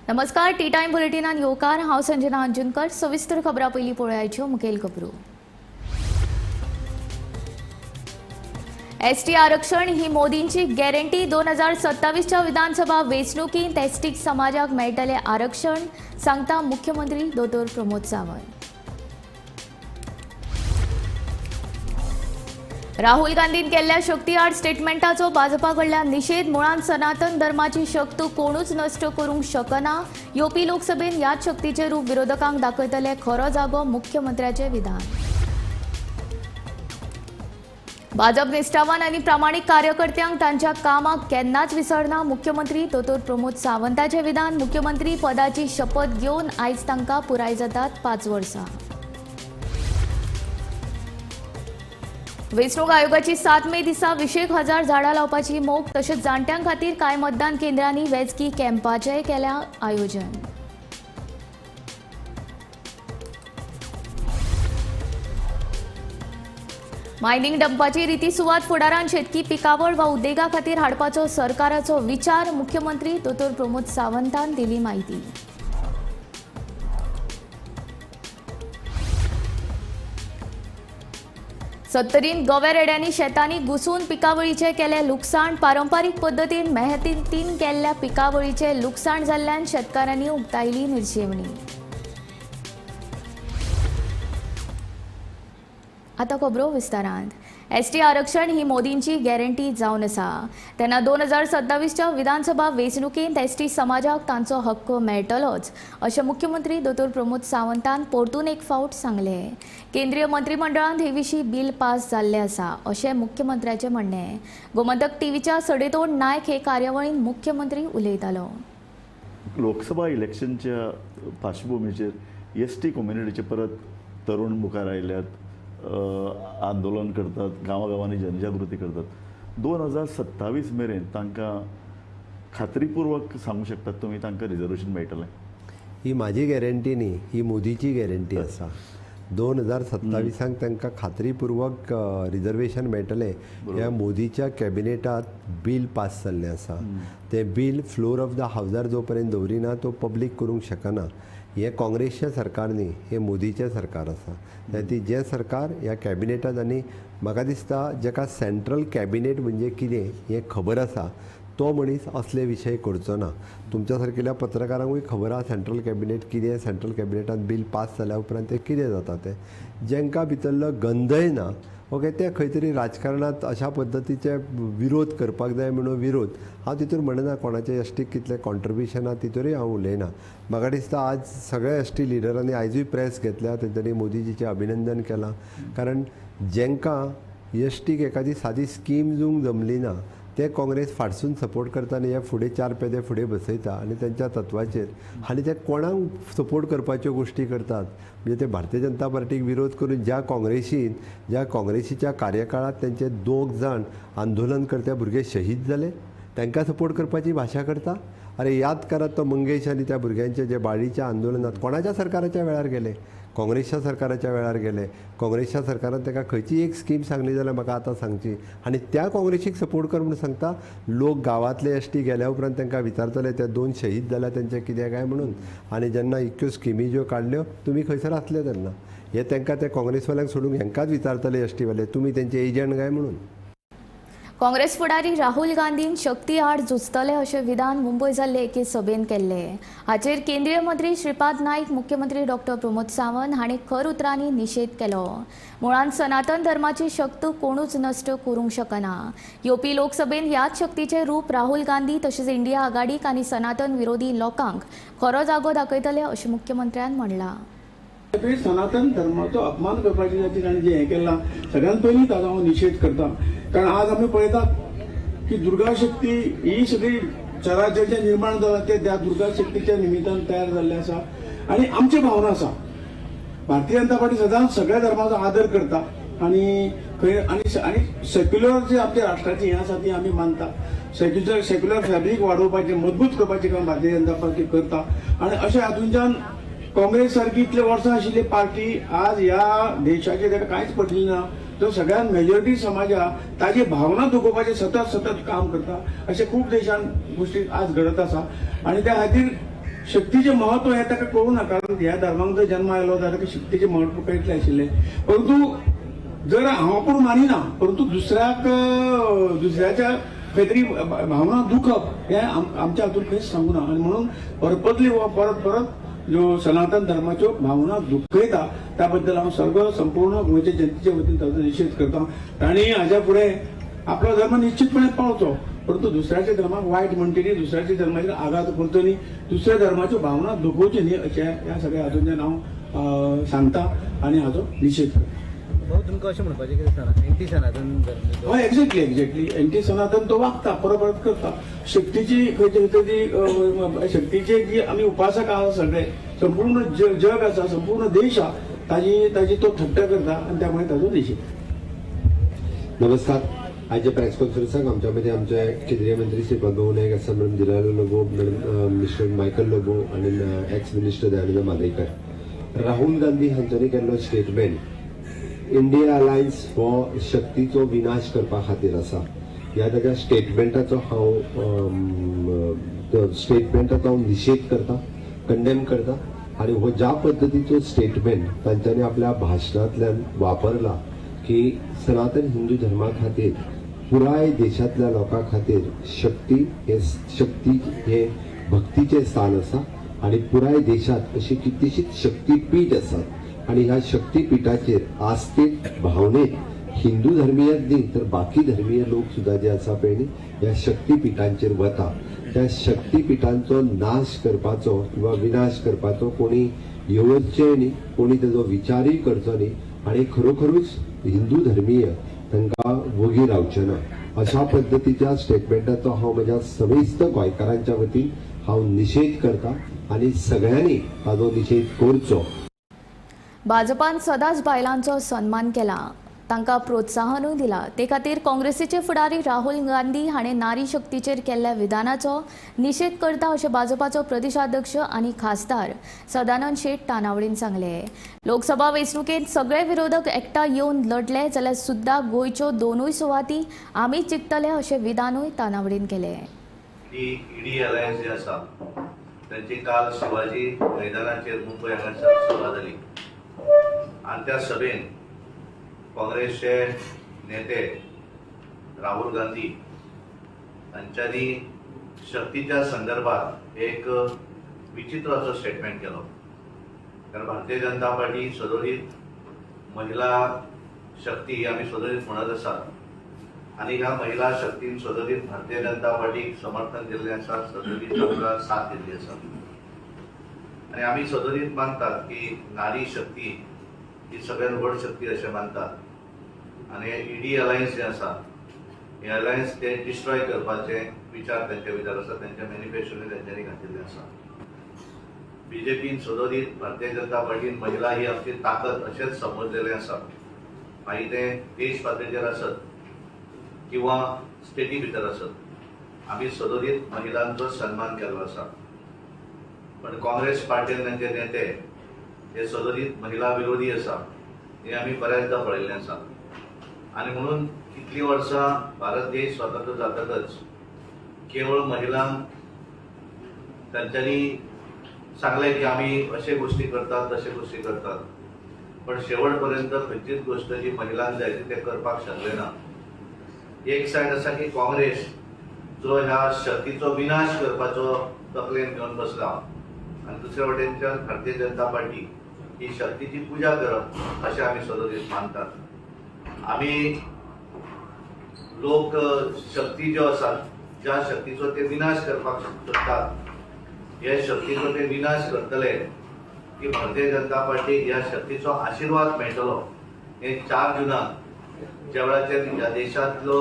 नमस्कार T time बुलेटिनान येवकार हांव संजना अंजुनकर। सविस्तर खबरां पयलीं पळोवयाच्यो मुखेल खबरो। एसटी आरक्षण ही मोदींची गॅरंटी। 2027च्या विधानसभा वेंचणुकींत एसटी समाजाक मेळटले आरक्षण, सांगता मुख्यमंत्री दोतोर प्रमोद सावंत। राहुल गांधीन केल्ल्या शक्ती आड स्टेटमेंटाचो भाजपा कडल्यान निषेध। मुळांत सनातन धर्माची शक्त कोणूच नश्ट करूंक शकना। येवपी लोकसभेत ह्याच शक्तीचे रूप विरोधकांक दाखयतले खरो जागो, मुख्यमंत्र्याचे विधान। भाजप निश्ठावान आनी प्रामाणीक कार्यकर्त्यांक तांच्या कामाक केन्नाच विसरना, मुख्यमंत्री दोतोर प्रमोद सावंताचे विधान। मुख्यमंत्री पदाची शपथ घेवन आयज तांकां पुराय जातात 5 वर्सां। वेंचणूक आयोगाची 7 मे दिसा 20,000 झाडां लावपाची मोख। तशेंच जाणट्यां खातीर कांय मतदान केंद्रांनी वेंचकी कॅम्पाचेय केल्या आयोजन। मायनिंग डंपाची रिती सुवात फुडारान शेतकी पिकावळ वा उद्देगा खातीर हाडपाचो सरकाराचो विचार, मुख्यमंत्री दोतोर प्रमोद सावंतान दिली माहिती। सत्तरीन गवे रेड्यांनी शेतांनी घुसून पिकावळीचे केले लुकसाण। पारंपारीक पद्दतीन मेहनतीन केल्ल्या पिकावळीचे लुकसाण जाल्ल्यान शेतकारांनी उक्तायली निर्शेवणी। आता खबरो विस्तारांत। एसटी आरक्षण ही मोदींची गॅरंटी जावन आसा। तेन्ना 2027च्या विधानसभा वेंचणुकींत एसटी समाजाक तांचो हक्क मेळटलोच, अशें मुख्यमंत्री दोतोर प्रमोद सावंतान परतून एक फावट सांगले। केंद्रीय मंत्रिमंडळांत हे विशीं बिल पास जाल्लें आसा, अशें मुख्यमंत्र्याचें म्हणणें। गोमंतक टीव्हीच्या सडेतोड नायक हे कार्यावळींत मुख्यमंत्री उलयतालो। लोकसभा इलेक्शनच्या पार्श्वभूमीचेर एसटी कम्युनिटीचे परत तरुण मुखार आयल्यात, आंदोलन करतात, गांवागांवांनी जनजागृती करतात। 2027 मेरेन तांकां खात्रीपूर्वक सांगू शकतात तुमी तांकां रिजर्वेशन मेळटलें? ही माझी गॅरंटी न्ही, ही मोदीची गॅरंटी आसा। 2027 तांकां खात्रीपूर्वक रिजर्वेशन मेळटलें। ह्या मोदीच्या कॅबिनेटात बिल पास जाल्लें आसा। तें बिल फ्लोर ऑफ द हावजार जो पर्यंत दवरिना तो पब्लीक करूंक शकना। हे काँग्रेसचें सरकार न्ही, हे मोदीचें सरकार आसा। ती जें सरकार ह्या कॅबिनेटांत आनी म्हाका दिसता जेका सेंट्रल कॅबिनेट म्हणजे कितें हें खबर आसा तो मनीस असले विशय करचो ना। तुमच्या सारकेल्या पत्रकारांकूय खबर आसा सेंट्रल कॅबिनेट कितें, सेंट्रल कॅबिनेटांत बिल पास जाल्या उपरांत तें कितें जाता तें। जेंकां भितरलो गंधय ना ओके, ते खंय तरी राजकारणांत अशा पद्दतीचे विरोध करपाक जाय म्हणून विरोध। हांव तितूर म्हणना कोणाचे एसटीक कितलें कॉन्ट्रिब्युशन आहा तितूरय हांव उलयना। म्हाका दिसता आज सगळ्या एसटी लिडरांनी आयजूय प्रेस घेतल्या, तेंच्यांनी मोदीजीचें अभिनंदन केलां। कारण जेंकां एसटीक एखादी सादी स्कीम दिवंक जमली ना ते काँग्रेस फाटसून सपोर्ट करता आनी हे फुडें 4 पेदे फुडें बसयता आनी तेंच्या तत्वाचेर आनी ते कोणाक सपोर्ट करपाच्यो गोश्टी करतात। म्हणजे ते भारतीय जनता पार्टीक विरोध करून ज्या काँग्रेसीच्या कार्यकाळात तेंचे 2 जाण आंदोलनकर्ते भुरगे शहीद जाले, तांकां सपोर्ट करपाची भाशा करता। अरे याद करात तो मंगेश आनी त्या भुरग्यांचे जे बाळीच्या आंदोलनात कोणाच्या सरकाराच्या वेळार गेले? काँग्रेसच्या सरकाराच्या वेळार गेले। काँग्रेसच्या सरकारान ताका खंयची एक स्कीम सांगली जाल्यार म्हाका आतां सांगची आनी त्या काँग्रेसीक सपोर्ट कर म्हणून सांगता। लोक गांवांतले एसटी गेल्या उपरांत तांकां विचारतले ते 2 शहीद जाल्या तेंचे कितें काय म्हणून, आनी जेन्ना इतक्यो स्किमी ज्यो काडल्यो तुमी खंयसर आसले तेन्ना हे तांकां ते काँग्रेसवाल्यांक सोडून हेंकांच विचारतले एसटीवाले तुमी तेंचे एजंट काय म्हणून। काँग्रेस फुडारी राहुल गांधीन शक्ती आड झुजतले अशें विधान मुंबय जाल्ले एके सभेन केल्ले। हाचेर केंद्रीय मंत्री श्रीपाद नाईक, मुख्यमंत्री डॉक्टर प्रमोद सावंत हांणी खर उतरांनी निषेध केलो। मुळांत सनातन धर्माची शक्त कोणूच नश्ट करूंक शकना। येवपी लोकसभेन ह्याच शक्तीचे रूप राहुल गांधी तशेंच इंडिया आघाडीक आनी सनातन विरोधी लोकांक खरो जागो दाखयतले अशें मुख्यमंत्र्यान म्हणलां। सनातन धर्माचो अपमान करपाची खातीर आनी जे हें केलां सगळ्यांत पयलीं ताचो हांव निशेध करता। कारण आज आमी पळयतात की दुर्गा शक्ती ही सगळी चराचर निर्माण जालां ते त्या दुर्गा शक्तीच्या निमित्तान तयार जाल्ले आसा आनी आमची भावना आसा। भारतीय जनता पार्टी सदांच सगळ्या धर्माचो आदर करता आनी सेक्युलर जे आपल्या राष्ट्राची हें आसा ती आमी मानता। सेक्युलर फॅब्रीक वाडोवपाचें मजबूत करपाचें काम भारतीय जनता पार्टी करता आनी अशें हातूंतल्यान काँग्रेस सारखी इतले वर्सां आशिल्ली पार्टी आज ह्या देशाचेर ताका कांयच पडलें ना। जो सगळ्यात मेजॉरिटी समाजा ताजी भावना दुखोवपाचें सतत काम करता। अशें खूब देशांत गोष्टी आज घडत आसा आनी त्या खातीर शक्तीचे महत्व हे ताका कळूना, कारण ह्या धर्माक जर जन्म आयलो जाल्यार शक्तीचे महत्व कळटले आशिल्ले. परंतु जर हांव पूण मानिना, परंतु दुसऱ्याच्या खंय तरी भावना दुखप हे आमच्या हातून खंयच सांगूना. आनी म्हणून परपतली परत परत ज्यो सनातन धर्माच्यो भावना दुखयता त्या बद्दल हांव संपूर्ण गोंयच्या जनतेच्या वतीन ताचो निशेध करता. तांणी हाच्या फुडें आपलो धर्म निश्चितपणे पाळचो, परंतु दुसऱ्याच्या धर्माक वायट म्हणटली, दुसऱ्याच्या धर्माचेर आघात करतली, दुसऱ्या धर्माच्यो भावना दुखोवच्यो न्ही अशें ह्या सगळ्या हातूंतल्यान हांव सांगता आनी हाचो निशेध करता. भाऊ तुमकां अशें म्हणपाचें कितें एंटी सनातन धर्म? हय, एक्झॅक्टली एंटी सनातन तो वागता, परत करता. शक्तीची खंयची शक्तीचे जी आमी उपासक आहा सगळे, संपूर्ण जग आसा, संपूर्ण देश आहा, ताजी तो थट्टा करता आनी त्यामुळे ताचो निशेध. नमस्कार. आजच्या प्रेस कॉन्फरन्साक आमच्या मदीं आमचे केंद्रीय मंत्री श्रीपाद भाऊ नायक आसा, madam Delilah Lobo, madam mister Michael Lobo आनी एक्स मिनिस्टर दयानंद माद्रेकर. राहुल गांधी हांच्यांनी केल्लो स्टेटमेंट इंडिया अलायन्स हो शक्तीचो विनाश करपा खातीर आसा. ह्या ताच्या स्टेटमेंटाचो हांव निशेध करता, कंडेम करता. आनी हो ज्या पद्दतीचो स्टेटमेंट तांच्यांनी आपल्या भाशणांतल्यान वापरला की सनातन हिंदू धर्मा खातीर पुराय देशांतल्या लोकां खातीर शक्ती हे भक्तीचे स्थान आसा आनी पुराय देशांत अशी कितलीशीच शक्तीपीठ आसात आनी ह्या शक्तीपीठाचेर आस्थेक भावनेक हिंदू धर्मीयच न्ही तर बाकी धर्मीय लोक सुद्धा जे आसा पळय न्ही ह्या शक्तीपीठांचेर वता. त्या शक्तीपीठांचो नाश करपाचो किंवा विनाश करपाचो कोणी येवचचें न्ही, कोणी ताजो विचारय करचो न्ही आनी खरोखरूच हिंदू धर्मीय तांकां वगी रावचे ना. अशा पद्दतीच्या स्टेटमेंटाचो हांव म्हज्या समेस्त गोंयकारांच्या वतीन हांव निशेध करता आनी सगळ्यांनी ताजो निशेध करचो. भाजपान सदांच बायलांचो सन्मान केला, तांकां प्रोत्साहनूय दिला. ते खातीर काँग्रेसीचे फुडारी राहुल गांधी हाणें नारी शक्तीचेर केल्ल्या विधानाचो निशेध करता अशें भाजपाचो प्रदेशाध्यक्ष आनी खासदार सदानंद शेट तानावडेन सांगले. लोकसभा वेंचणुकेंत सगळे विरोधक एकठांय येवन लढले जाल्यार सुद्दां गोंयच्यो दोनूय सुवाती आमी जिखतले अशें विधानूय तानावडेन केलें. ईडी अलायन्स जे आसा त्यांची काल शिवाजी मैदानाचेर मुंबय हांगासर सभा जाली आनी त्या सभेन काँग्रेसचे नेते राहुल गांधी हांच्यांनी शक्तीच्या संदर्भात एक विचित्र असो स्टेटमेंट केलो. कारण भारतीय जनता पार्टी सदोदीत महिला शक्ती ही आमी सदोदीत म्हणत आसात आनी ह्या महिला शक्तीन सदोदीत भारतीय जनता पार्टीक समर्थन दिल्लें आसा, सदोदीत तांकां साथ दिल्ली आसा आनी आमी सदोदीत मानतात की नारी शक्ती ही सगळ्यांत व्हड शक्ती अशें मानतात आनी ईडी अलायन्स जे आसा हे अलायन्स ते डिस्ट्रॉय करपाचे विचार तेंचे भितर आसा, तेंच्या मॅनिफेस्टोनी तेंच्यांनी घातिल्ले आसा. बीजेपीन सदोदीत भारतीय जनता पार्टीन महिला ही आमची ताकद अशेंच समजलेलें आसा. मागीर ते देश पातळीचेर आसत किंवा स्टेटी भितर आसत, आमी सदोदीत महिलांचो सन्मान केल्लो आसा. पण काँग्रेस पार्टीन तांचे नेते हे सदोदीत महिला विरोधी आसा हे आमी बऱ्याचदा पळयल्लें आसा. आनी म्हणून कितलीं वर्सां भारत देश स्वतंत्र जातकच केवळ महिलांक तांच्यांनी सांगलें की आमी अशे गोश्टी करतात तशे गोश्टी करतात, पण शेवट पर्यंत खंयचीच गोश्ट जी महिलांक जाय ते करपाक शकले ना. एक सायड आसा की काँग्रेस जो ह्या शक्तीचो विनाश करपाचो तकलेन घेवन बसला आनी दुसऱ्या वटेनच्यान भारतीय जनता पार्टी ही शक्तीची पुजा करप अशें आमी सदोदीत मानतात. आमी लोक शक्ती ज्यो आसात ज्या शक्तीचो ते विनाश करपाक सोदतात हे शक्तीचो ते विनाश करतले की भारतीय जनता पार्टीक ह्या शक्तीचो आशिर्वाद मेळटलो. हे 4 जुनाक ज्या वेळाचेर ह्या देशांतलो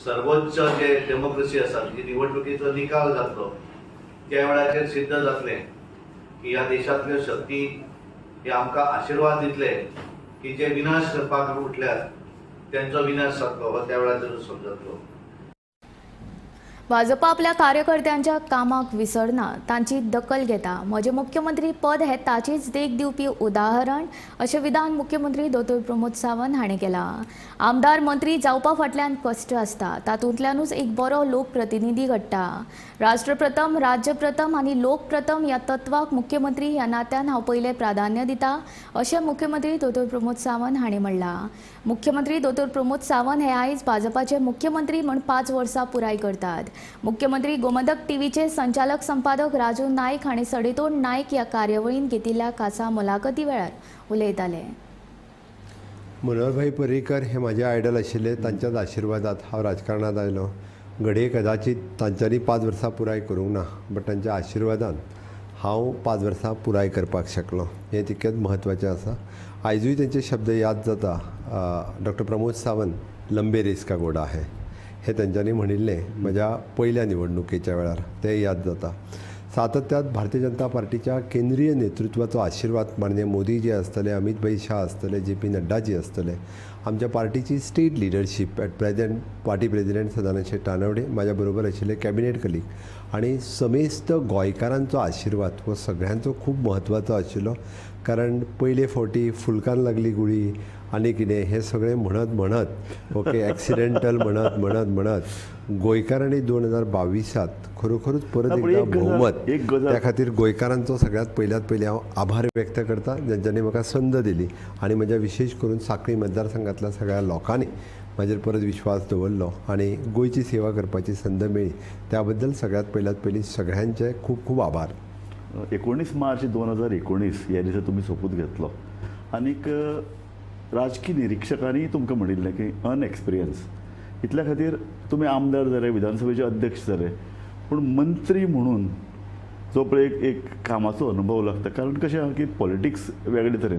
सर्वोच्च जे डेमोक्रेसी आसा जी निवडणुकीचो निकाल जातलो त्या वेळाचेर सिद्ध जातलें की ह्या देशांतल्यो शक्ती हे आमकां आशिर्वाद दितले की जे विनाश करपाक उठल्यात त्यांचो विनाश जातलो हो त्या वेळाचेर समजतलो. भाजपा आपल्या कार्यकर्त्यांच्या कामाक विसरना, तांची दखल घेता. म्हजे मुख्यमंत्री पद हे ताचीच देख दिवपी उदाहरण अशें विधान मुख्यमंत्री दोतोर प्रमोद सावंत हाणें केलां. आमदार मंत्री जावपा फाटल्यान कश्ट आसता, तातूंतल्यानूच एक बरो लोकप्रतिनिधी घडटा. राष्ट्र प्रथम, राज्य प्रथम आनी लोक प्रथम ह्या तत्वाक मुख्यमंत्री ह्या नात्यान हांव पयलें प्राधान्य दिता, अशें मुख्यमंत्री दोतोर प्रमोद सावंत हाणें म्हणलां. मुख्यमंत्री दोतोर प्रमोद सावंत हे आयज भाजपाचे मुख्यमंत्री म्हूण 5 वर्सां पुराय करतात. मुख्यमंत्री गोमंतक टीव्हीचे संचालक संपादक राजू नायक हाणें सडेतोड नायक ह्या कार्यावळीन घेतिल्ल्या खासा मुलाखती वेळार उलयताले. मनोहरभाई पर्रीकर हे माझे आयडल आशिल्ले. तांच्याच आशिर्वादात हांव राजकारणांत आयलो. घडये कदाचित तांच्यांनी 5 वर्सां पुराय करूंक ना, बट तांच्या आशिर्वादान हांव 5 वर्सां पुराय करपाक शकलो. हें तितकेंच म्हत्वाचें आसा. आयजूय तेंचे शब्द याद जाता. डॉक्टर प्रमोद सावंत लंबे रेस का घोडा है, हे तांच्यांनी म्हणिल्लें म्हज्या पयल्या निवडणुकेच्या वेळार. ते याद जाता. सातत्यात भारतीय जनता पार्टीच्या केंद्रीय नेतृत्वाचो आशिर्वाद माननीय मोदी जे आसतले, अमित भाई शाह आसतले, JP नड्डा जी आसतले, आमच्या पार्टीची state leadership at present party president Sadanand Shet Tanavade, म्हाज्या बरोबर आशिल्ले कॅबिनेट कलीग आनी समेस्त गोंयकारांचो आशिर्वाद हो सगळ्यांचो खूब म्हत्वाचो आशिल्लो. कारण पयले फावटी फुलकान लागली गुळी आनी कितें हें सगळें म्हणत ओके एक्सिडेंटल म्हणत गोंयकारांनी 2022 खरोखरूच परत एकदा भोवमत त्या खातीर गोंयकारांचो सगळ्यात पयलीं हांव आभार व्यक्त करता, जेंच्यांनी म्हाका संद दिली आनी म्हज्या विशेश करून सांखळी मतदारसंघांतल्या सगळ्या लोकांनी म्हाजेर परत विश्वास दवरलो आनी गोंयची सेवा करपाची संद मेळ्ळी. त्या बद्दल सगळ्यात पयलीं सगळ्यांचे खूब खूब आभार. 19 मार्च 2019 ह्या दिसा तुमी सोपूत घेतलो आनीक राजकीय निरीक्षकांनी तुमकां म्हणिल्लें की अनएक्सपिरियन्स इतल्या खातीर तुमी आमदार जाले, विधानसभेचे अध्यक्ष जाले, पूण मंत्री म्हणून जो पळय एक कामाचो अनुभव लागता. कारण कशें आहा की पॉलिटिक्स वेगळे तरेन,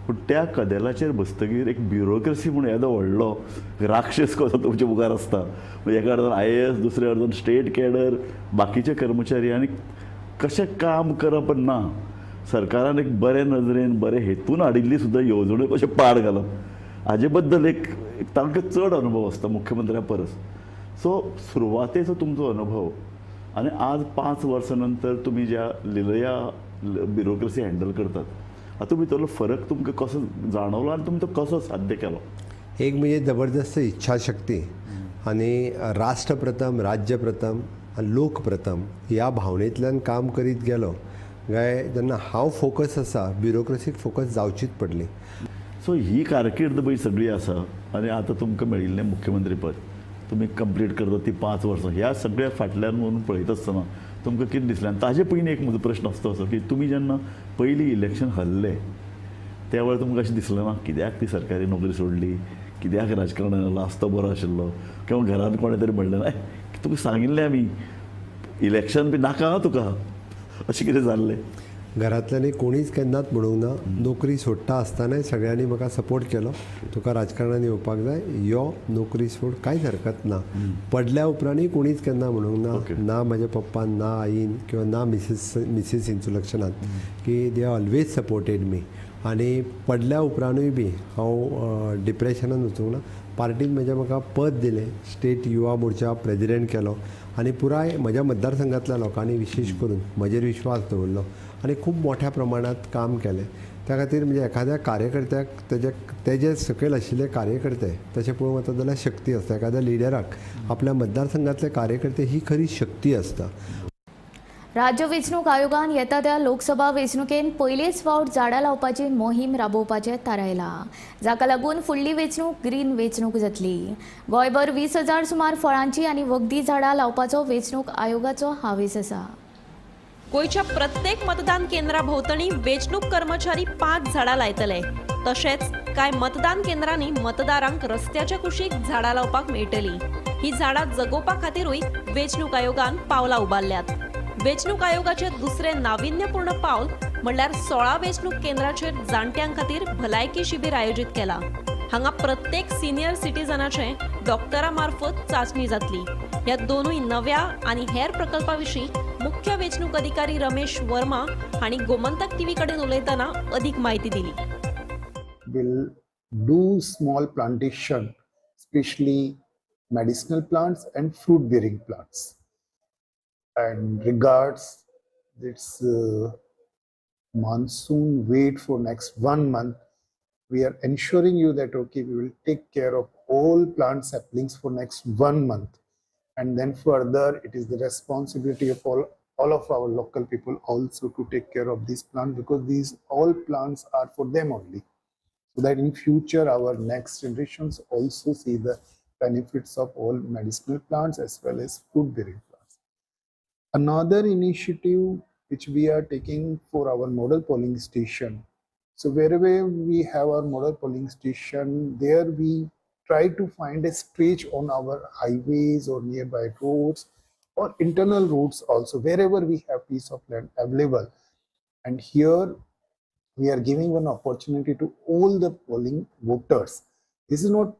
पूण त्या कदेलाचेर बसतकीर एक ब्युरोक्रेसी म्हणून येदो व्हडलो राक्षस कसो तुमच्या मुखार आसता. म्हणजे एका अर्दान IAS, दुसऱ्या अर्दान स्टेट कॅडर, बाकीचे कर्मचारी आनी कशें काम करप ना. सरकारान एक बरे नजरेन बरे हेतून हाडिल्ली सुद्दां येवजण्यो कशें पाड घालप, हाजे बद्दल एक तांकां चड अनुभव आसता मुख्यमंत्र्या परस. सो सुरवातेचो तुमचो अनुभव आनी आज 5 वर्सां नंतर तुमी ज्या लिलया ब्युरोक्रेसी हँडल करतात, हातूंत भितरलो फरक तुमकां कसो जाणवलो आनी तुमी तो कसो साध्य केलो? एक म्हणजे जबरदस्त इच्छाशक्ती आनी राष्ट्र प्रथम, राज्य प्रथम, लोक प्रथम ह्या भावनेंतल्यान काम करीत गेलो काय जेन्ना हांव फोकस आसा ब्युरोक्रेसीक फोकस जावचीच पडली. सो ही कारकीर्द पळय सगळी आसा आनी आतां तुमकां मेळिल्लें मुख्यमंत्री पद तुमी कंप्लीट करता ती 5 वर्सां. ह्या सगळ्या फाटल्यान म्हणून पळयत आसतना तुमकां कितें दिसलें? आनी ताजे पयलीं एक म्हजो प्रश्न आसता असो की तुमी जेन्ना पयलीं इलेक्शन हरले त्या वेळार तुमकां अशें दिसलें ना कित्याक ती सरकारी नोकरी सोडली, कित्याक राजकारणान आयलो, आसतो बरो आशिल्लो, किंवा घरान कोणें तरी म्हणलें ना तुका सांगिल्लें आमी इलेक्शन बी नाका तुका, अशें कितें जाल्लें? घरांतल्यांनी कोणीच केन्नाच म्हणूंक ना. नोकरी सोडटा आसतनाय सगळ्यांनी म्हाका सपोर्ट केलो. तुका राजकारणान येवपाक जाय, यो नोकरी सोड, कांयच हरकत ना. पडल्या उपरांतूय कोणीच केन्ना म्हणूंक ना, ना म्हाज्या पप्पान, ना आईन किंवा ना मिसीस इंसुलक्षणान, की दे ऑलवेज सपोर्टेड मी. आनी पडल्या उपरांतूय बी हांव डिप्रेशनान वचूंक ना. पार्टीन म्हाका पद दिलें, स्टेट युवा मोर्चा प्रेजिडेंट केलो आनी पुराय म्हज्या मतदारसंघांतल्या लोकांनी विशेश करून म्हजेर विश्वास दवरलो आनी खूब मोठ्या प्रमाणांत काम केलें. त्या खातीर म्हणजे एखाद्या कार्यकर्त्याक तेजे सकयल आशिल्ले कार्यकर्ते तशें पळोवंक वता जाल्यार शक्ती आसता. एखाद्या लिडराक आपल्या मतदारसंघांतले कार्यकर्ते ही खरी शक्ती आसता. राज्य वेंचणूक आयोगान येता त्या लोकसभा वेंचणुकेन पयलेच फावट झाडां लावपाची मोहीम राबोवपाचें थारायलां, जाका लागून फुडली वेंचणूक ग्रीन वेंचणूक जातली. गोंयभर 20,000 सुमार फळांची आनी वखदी झाडां लावपाचो वेंचणूक आयोगाचो हावेस आसा. गोंयच्या प्रत्येक मतदान केंद्रा भोंवतणी वेंचणूक कर्मचारी 5 झाडां लायतले. तशेंच कांय मतदान केंद्रांनी मतदारांक रस्त्याच्या कुशीक झाडां लावपाक मेळटलीं. ही झाडां जगोवपा खातीरूय वेंचणूक आयोगान पावलां उबारल्यात. वेंचणूक आयोगाचे दुसरे नाविन्यपूर्ण पावल म्हणल्यार 16 वेंचणूक केंद्राचेर जाणट्यां खातीर भलायकी शिबीर आयोजीत केलां. हांगा प्रत्येक सिनियर सिटीजनाचे डॉक्टरा मार्फत चाचणी जातली. ह्या दोनूय नव्या आनी हेर प्रकल्पा विशीं मुख्य वेंचणूक अधिकारी रमेश वर्मा हांणी गोमंतक टीव्ही कडेन उलयतना अदीक म्हायती दिली. Will do small plantation, especially medicinal plants and fruit bearing plants. and regards this monsoon wait for next 1 month, we are ensuring you that okay, we will take care of all plant saplings for next 1 month, and then further it is the responsibility of all of our local people also to take care of these plants, because these all plants are for them only, so that in future our next generations also see the benefits of all medicinal plants as well as fruit bearing plants. Another initiative which we are taking for our model polling station. So wherever we have our model polling station, there we try to find a stretch on our highways or nearby roads or internal roads also, wherever we have piece of land available. And here we are giving one opportunity to all the polling voters. This is not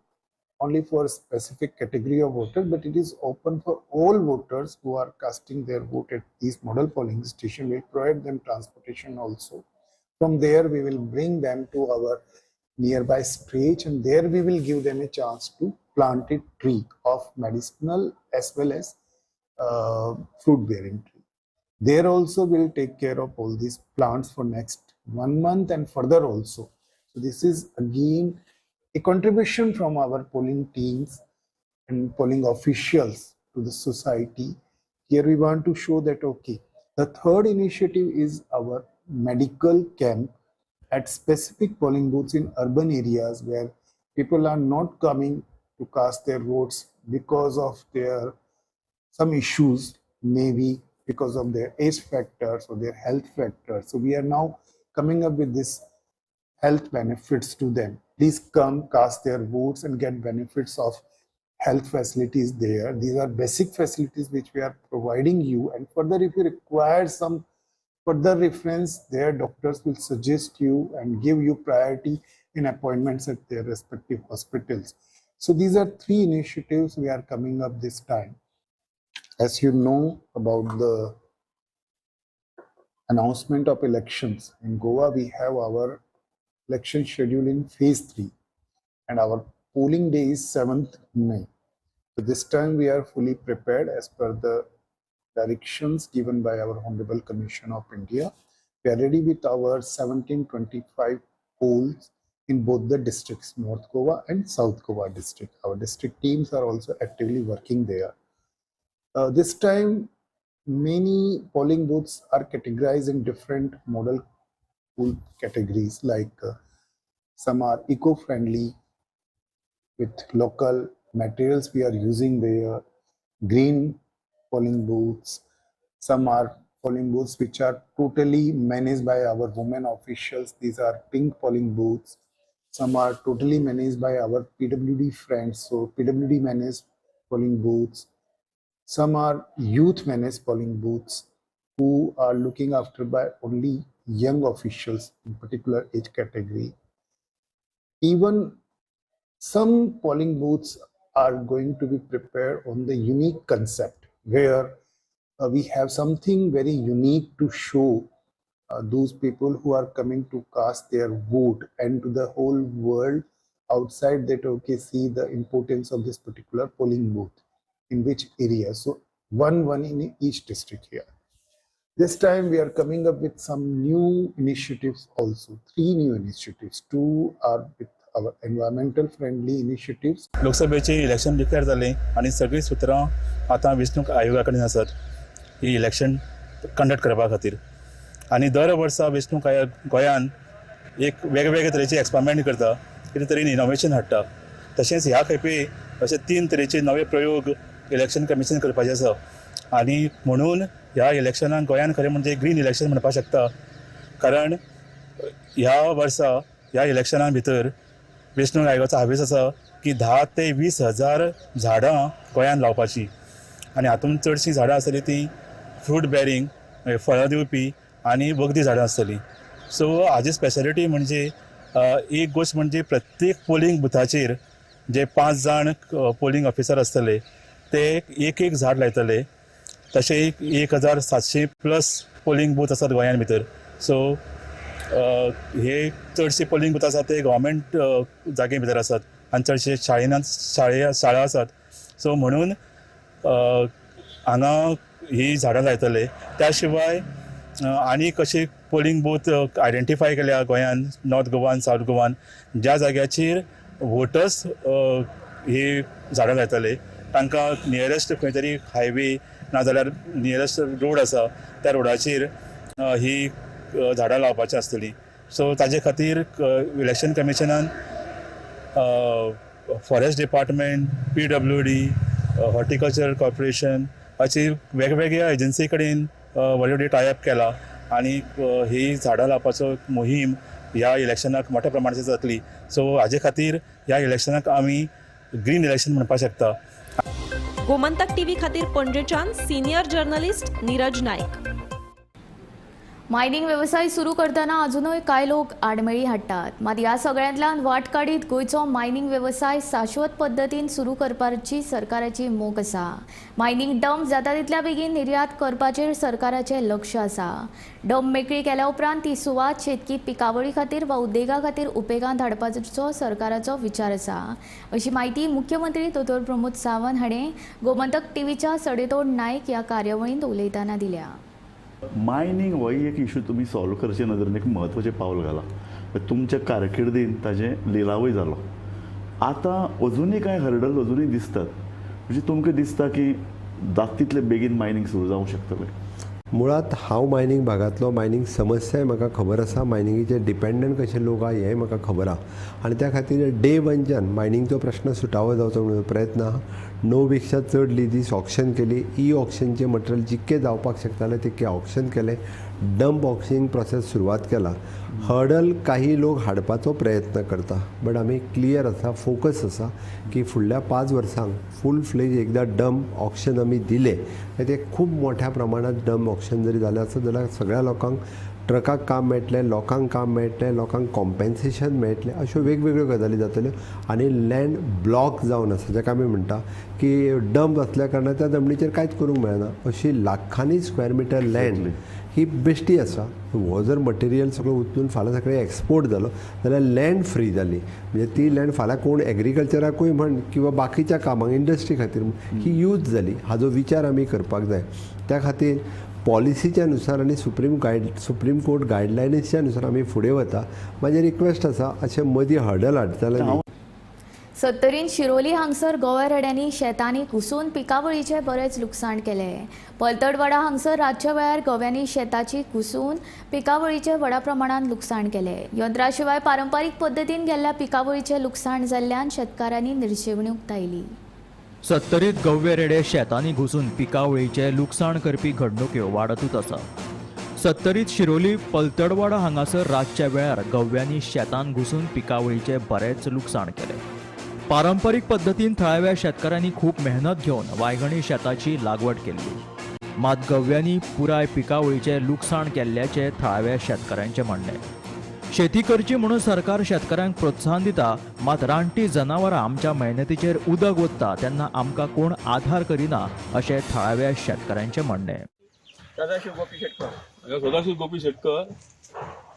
only for a specific category of voters, but it is open for all voters who are casting their vote at these model polling station. We provide them transportation also. From there, we will bring them to our nearby stretch, and there we will give them a chance to plant a tree of medicinal as well as fruit bearing tree. There also will take care of all these plants for next 1 month and further also. So this is again a contribution from our polling teams and polling officials to the society. Here we want to show that okay, the third initiative is our medical camp at specific polling booths in urban areas where people are not coming to cast their votes because of their some issues, maybe because of their age factors or their health factors. So we are now coming up with this health benefits to them. Please come, cast their votes and get benefits of health facilities there. These are basic facilities which we are providing you, and further if you require some further reference, their doctors will suggest you and give you priority in appointments at their respective hospitals. So these are 3 initiatives we are coming up this time. As you know about the announcement of elections in Goa, we have our election schedule in phase 3 and our polling day is 7th May. So this time we are fully prepared as per the directions given by our Honorable Commission of India. We are ready with our 1725 polls in both the districts, North Goa and South Goa district. Our district teams are also actively working there. This time, many polling booths are categorized in different model pool categories, like some are eco-friendly with local materials we are using there, green polling booths. Some are polling booths which are totally managed by our women officials. These are pink polling booths. Some are totally managed by our PWD friends, so PWD managed polling booths. Some are youth managed polling booths who are looking after by only young officials in particular age category. Even some polling booths are going to be prepared on the unique concept where we have something very unique to show those people who are coming to cast their vote and to the whole world outside that okay, see the importance of this particular polling booth in which area. So one in each district here. This time we are coming up with some new initiatives also, 3 new initiatives. 2 are with our environmental friendly initiatives. लोकसभेचे election declare जाले आणि सगळीं सुत्रां आतां वेंचणूक आयोगा कडेन आसात ही इलेक्शन कंडक्ट करपा खातीर. आनी दर वर्सा वेंचणूक आयोग गोंयान एक वेगवेगळे तरेचे एक्सपेरिमेंट करता, कितें तरी इनोव्हेशन हाडटा. तशेंच ह्या खेपे अशे 3 तरेचे नवे प्रयोग इलेक्शन कमिशन करपाचे आसा. आनी म्हणून ह्या इलेक्शनाक गोंयान खरें म्हणजे ग्रीन इलेक्शन म्हणपाक शकता, कारण ह्या वर्सा ह्या इलेक्शना भितर वेंचणूक आयोगाचो आदेश आसा की 10 ते 20 हजार झाडां गोंयान लावपाची. आनी हातूंत चडशीं झाडां आसतलीं ती फ्रूट बेरिंग फळां दिवपी आनी वखदी झाडां आसतलीं. सो हाजी स्पेशालिटी म्हणजे एक गोश्ट म्हणजे प्रत्येक पोलिंग बुथाचेर जे 5 जाण पोलिंग ऑफिसर आसतले ते एक झाड लायतले. तशें 1700+ पोलिंग बूथ आसात गोंयान भितर. सो हे चडशे पोलिंग बूथ आसात ते गव्हर्मेंट जागे भितर आसात आनी चडशे शाळा आसात. सो म्हणून हांगा ही झाडां लायतले. त्या शिवाय आनी कशी पोलिंग बूथ आयडेंटिफाय केल्या गोंयान, नॉर्थ गोवान, सावथ गोवान, ज्या जाग्याचेर वोटर्स ही झाडां लायतले तांकां नियरस्ट खंय तरी हायवे नाजाल्यार नियरस्ट रोड आसा त्या रोडाचेर ही झाडां लावपाची आसतली. सो ताजे खातीर इलेक्शन कमिशनान forest department, PWD, horticulture corporation अशी वेगवेगळ्या एजन्सी कडेन व्हडली टायअप केला आनी ही झाडां लावपाचो मोहीम ह्या इलेक्शनाक मोठ्या प्रमाणाचेर जातली. सो हाजे खातीर ह्या इलेक्शनाक आमी ग्रीन इलेक्शन म्हणपाक शकता. गोमंतक टीव्ही खातीर पणजेच्यान सिनियर जर्नलिस्ट नीरज नायक. मायनिंग वेवसाय सुरू करतना अजूनय कांय लोक आडमेळी हाडटात. मात ह्या सगळ्यांतल्यान वाट काडीत गोंयचो मायनिंग वेवसाय शाश्वत पद्दतीन सुरू करपाची सरकाराची मोख आसा. मायनिंग डंप जाता तितल्या बेगीन निर्यात करपाचेर सरकाराचें लक्ष आसा. डंप मेकळी केल्या उपरांत ती सुवात शेतकी पिकावळी खातीर वा उद्देगा खातीर उपेगांत हाडपाचो सरकाराचो विचार आसा, अशी माहिती मुख्यमंत्री दोतोर प्रमोद सावंत हाणें गोमंतक टीव्हीच्या सडेतोड नायक ह्या कार्यावळींत उलयतना दिल्या. मायनिंग हो एक इशू तुम्ही सॉल्व करचे नदरेन एक म्हत्वाचें पावल घाला. तुमच्या कारकिर्दीन ताजें लिलावय जालो. आतां अजुनूय कांय हर्डल अजुनूय दिसतात. म्हणजे तुमकां दिसता की जाता तितले बेगीन मायनिंग सुरू जावंक शकतलें? मुळात हांव मायनिंग भागांतलो, मायनिंग समस्याय म्हाका खबर आसा, मायनिंगेचे डिपेंडंट कशे लोक आहा हेंय म्हाका खबर आहा आनी त्या खातीर डे वनच्यान मायनिंगचो प्रश्न सुटावो जावचो म्हणून प्रयत्न आहा. 9 पेक्षा चड लिजीस ऑक्शन केली. ऑक्शनचे मटेरियल जितके जावपाक शकताले तितके ऑक्शन केले. डंप ऑक्शनिंग प्रोसेस सुरवात केला. हर्डल काही लोक हाडपाचो प्रयत्न करता, बट आमी क्लियर आसा, फोकस आसा की फुडल्या 5 वर्सांक फूल फ्लेज एकदा डंप ऑक्शन आमी दिले ते खूब मोठ्या प्रमाणात डंप ऑक्शन जरी जालें आसत जाल्यार सगळ्या लोकांक ट्रकाक काम मेळटलें, लोकांक काम मेळटलें, लोकांक कॉम्पेन्सेशन मेळटलें, अश्यो वेगवेगळ्यो गजाली जातल्यो आनी लँड ब्लॉक जावन आसा जाका आमी म्हणटा की डंप आसल्या कारणान त्या जमनीचेर कांयच करूंक मेळना. अशी लाखांनी स्क्वेअर मिटर लँड ही बेश्टी आसा. हो जर मटेरियल सगळो उचलून फाल्यां सकाळीं एक्सपोर्ट जालो जाल्यार लँड फ्री जाली. म्हणजे ती लँड फाल्यां कोण एग्रीकल्चराकूय म्हण किंवा बाकीच्या कामांक इंडस्ट्री खातीर ही यूज जाली. हाजो विचार आमी करपाक जाय. त्या खातीर पॉलिसीच्या नुसार आनी सुप्रीम कोर्ट गायडलायन्सच्या नुसार आमी फुडें वता. म्हाजी रिक्वेस्ट आसा अशें मदीं हर्डल हाडटाले न्ही. सत्तरीन शिरोली हांगसर गोव्या रेड्यांनी शेतांनी घुसून पिकावळीचे बरेच लुकसाण केले. पलतडवाडा हांगसर रातच्या वेळार गव्यांनी शेताची घुसून पिकावळीचे व्हडा प्रमाणात लुकसाण केले. यंत्रा शिवाय पारंपारीक पद्दतीन गेल्ल्या पिकावळीचे लुकसाण जाल्ल्यान शेतकारांनी निर्शेवणी उक्तायली. सत्तरीत गव्य रेडे शेतांनी घुसून पिकावळीचे लुकसाण करपी घडणुक्यो वाडतूच आसा. सत्तरीत शिरोली पलतडवाडा हांगासर रातच्या वेळार गव्यांनी शेतांत घुसून पिकावळीचे बरेच लुकसाण केले. पारंपारीक पद्दतीन थळाव्या शेतकाऱ्यांनी खूब मेहनत घेवन वायगणी शेताची लागवड केल्ली. मात गव्यांनी पुराय पिकावळीचे लुकसाण केल्ल्याचे थळाव्या शेतकाऱ्यांचे म्हणणे. शेती करची म्हणून सरकार शेतकऱ्यांक प्रोत्साहन दिता, मात रानटी जनावरां आमच्या मेहनतीचेर उदक ओतता तेन्ना आमकां कोण आधार करिना अशें थळाव्या शेतकऱ्यांचे म्हणणे. सदाशिव गोपी शेटकर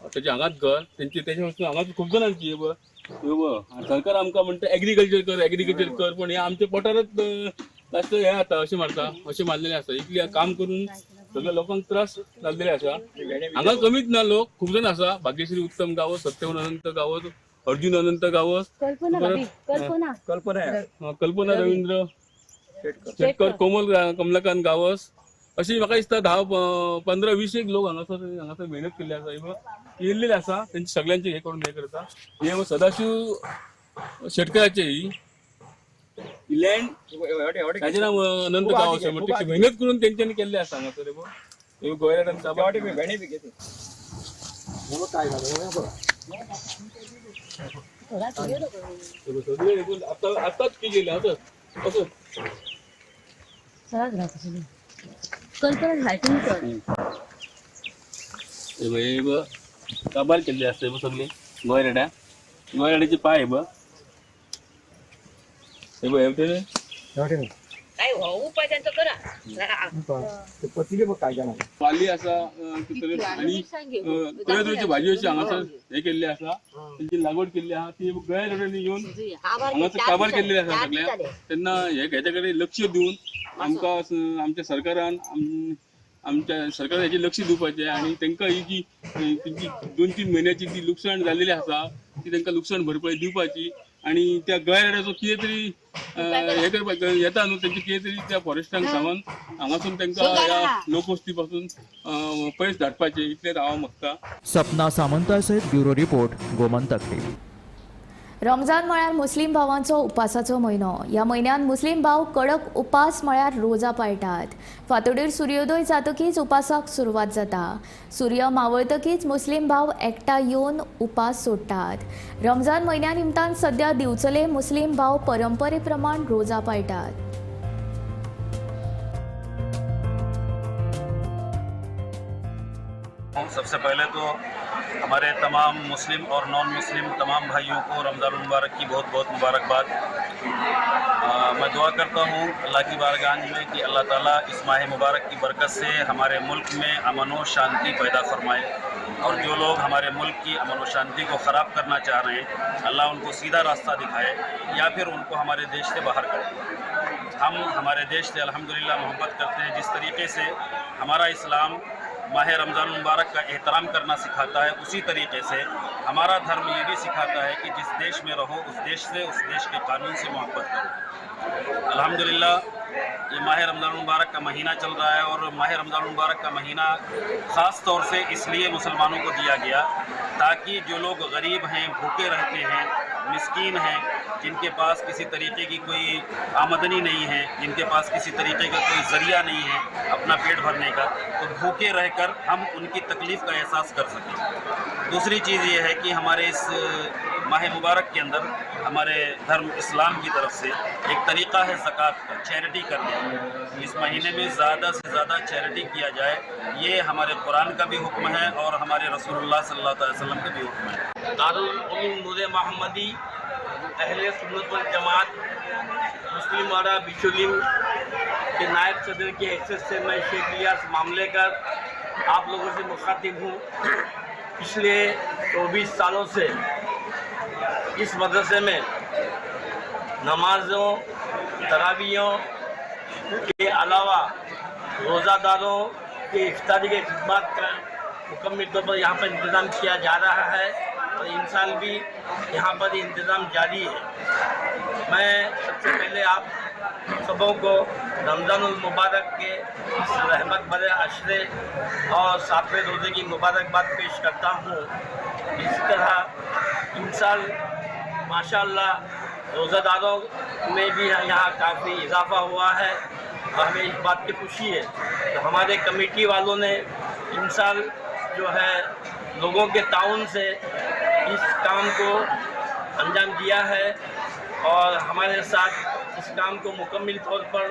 त्याचे हांगाच घर तेच्या वस्तू हांगाच खूब जाणांची सरकार आमकां म्हणटा एग्रीकल्चर कर पण हे आमचे पोटारच जास्त हे आता अशें मारता अशें मारलेले आसा. इतले काम करून सगळ्या लोकांक त्रास जाल्लेले आसा. हांगा कमीच ना लोक खूब जाण आसा. भाग्यश्री उत्तम गावत, सत्यवन अनंत गावत, अर्जुन अनंत गावत, कल्पना रवींद्र शेटकर, कोमल कमलाकांत गावस, अशी म्हाका दिसता 10-15-20 लोक हांगासर मेहनत केल्ली आसा. येयल्लेले आसा तेंचे सगळ्यांचे हे करून हे करता. हे सदाशिव शेटकराचे ही लँड ताजें नांव अनंत गांव अशें म्हणटा. मेहनत करून तेंच्यांनी केल्ले आसा हांगासर गोंयरांचा आताच की गेले असं काबार केल्ले आसता सगळे गोंयराड्याचे पाय उपाय त्यांचा करा वाली आसा आणि तरेतरेची भाजी अशी हांगासर हे केल्ली आसा तेंची लागवड केल्ली आहा ती गया रोडांनी येवन हांगासर काबार केल्ली आसा सगळ्या तेन्ना हेच्या कडेन लक्ष दिवन आमकां आमच्या सरकारान आमच्या सरकारान हेचेर लक्ष दिवपाचें आणि तांकां ही जी तेंची 2-3 म्हयन्याची जी लुकसाण जाल्लेली आसा ती तांकां लुकसाण भरपाई दिवपाची आणि त्या गैरराजो कितें तरी हे करपाक येता न्हू तेंचे कितें तरी त्या फॉरेस्टांक सांगून हांगासून तांकां ह्या लोकवस्ती पासून पयस धाडपाचें इतलेंच हांव मागता. सपना सामंता सयत bureau report Gomantak TV. Ramzan म्हळ्यार मुस्लीम भावांचो उपासाचो म्हयनो. ह्या म्हयन्यांत मुस्लीम भाव कडक उपास म्हळ्यार रोजा पाळटात. फांतोडेर सूर्योदय जातकीच उपासाक सुरवात जाता. सूर्य मावळतकीच मुस्लीम भाव एकठांय येवन उपास सोडटात. रमजान म्हयन्या निमतान सध्या दिवचले मुस्लीम भाव परंपरे प्रमाण रोजा पाळटात. सबसे पहले तो हमारे तमाम मुस्लिम और नॉन मुस्लिम तमाम भाइयों को रमज़ान मुबारक की बहुत बहुत मुबारकबाद. मैं दुआ करता हूँ अल्लाह की बारगाह में कि अल्लाह ताला इस माह मुबारक की बरकत से हमारे मुल्क में अमन व शांति पैदा फरमाए और जो लोग हमारे मुल्क की अमन व शांति को ख़राब करना चाह रहे हैं अल्लाह उनको सीधा रास्ता दिखाए या फिर उनको हमारे देश से बाहर करे. हम हमारे देश से अल्हम्दुलिल्लाह मोहब्बत करते हैं. जिस तरीके से हमारा इस्लाम माह रमज़ान मुबारक का एहतराम करना सिखाता है उसी तरीके से हमारा धर्म ये भी सिखाता है कि जिस देश में रहो उस देश से उस देश के कानून से मोहब्बत करो. अल्हम्दुलिल्लाह ये माह रमज़ान मुबारक का महीना चल रहा है और माह रमज़ान मुबारक का महीना ख़ास तौर से इसलिए मुसलमानों को दिया गया ताकि जो लोग गरीब हैं, भूखे रहते हैं, मिस्कीन हैं, जिनके पास किसी तरीके की कोई आमदनी नहीं है, जिनके पास किसी तरीके का कोई ज़रिया नहीं है अपना पेट भरने का, तो भूखे रहकर हम उनकी तकलीफ़ का एहसास कर सकें. दूसरी चीज़ ये है कि हमारे इस माह मुबारक के अंदर हमारे धर्म इस्लाम की तरफ से एक तरीक़ा है ज़कात का, चैरिटी करने का. इस महीने में ज़्यादा से ज़्यादा चैरिटी किया जाए, ये हमारे कुरान का भी हुक्म है और हमारे रसूलुल्लाह सल्लल्लाहु अलैहि वसल्लम का भी हुक्म है. दारुल उलूम नूर मोहम्मदी अहले सुन्नत वल जमात मुस्लिम वारा बिचौलिम के नायब सदर की हैसियत से मैं शेख इलियास मामलेकर आप लोगों से मुखातिब हूँ. पिछले 24 सालों से इस मदरसे में नमाज़ों, तरावियों के अलावा रोज़ादारों के इफ्तारी के खिदमत का मुकम्मल तौर पर यहाँ पर इंतज़ाम किया जा रहा है और इन साल भी यहाँ पर इंतज़ाम जारी है. मैं सबसे पहले आप सबों को रमज़ानुल मुबारक के इस रहमत भरे अशरे और 7वें रोज़े की मुबारकबाद पेश करता हूँ. इस तरह इन साल माशाअल्लाह रोज़ादारों में भी यहाँ काफ़ी इजाफा हुआ है और हमें इस बात की खुशी है. तो हमारे कमेटी वालों ने इन साल जो है लोगों के ताउन से इस काम को अंजाम दिया है और हमारे साथ इस काम को मुकम्मल तौर पर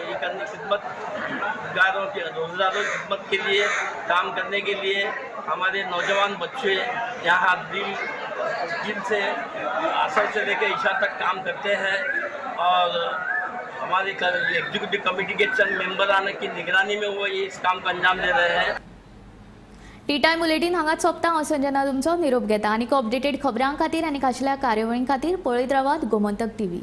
ये करने खिदमतगारों के रोज़गारों की खिदमत के लिए काम करने के लिए हमारे नौजवान बच्चे यहाँ दिल से असर से लेकर ईशा तक काम करते हैं और हमारे एग्जीक्यूटिव कमेटी के चंद मेंबरान की निगरानी में वो इस काम को अंजाम दे रहे हैं. टी टायम बुलेटिन हांगाच सोंपता. हांव संजना तुमचो निरोप घेता. आनी अपडेटेड खबरां खातीर आनी खाशेल्या कार्यावळीं खातीर पळयत रावात गोमंतक टीव्ही.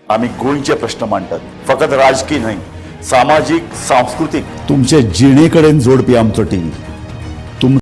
आम्ही गोंयचे प्रश्न मांडटात, फकत राजकीय न्हय, सामाजीक सांस्कृतीक तुमचे जिणेकडेन जोडपी आमचो टीव्ही.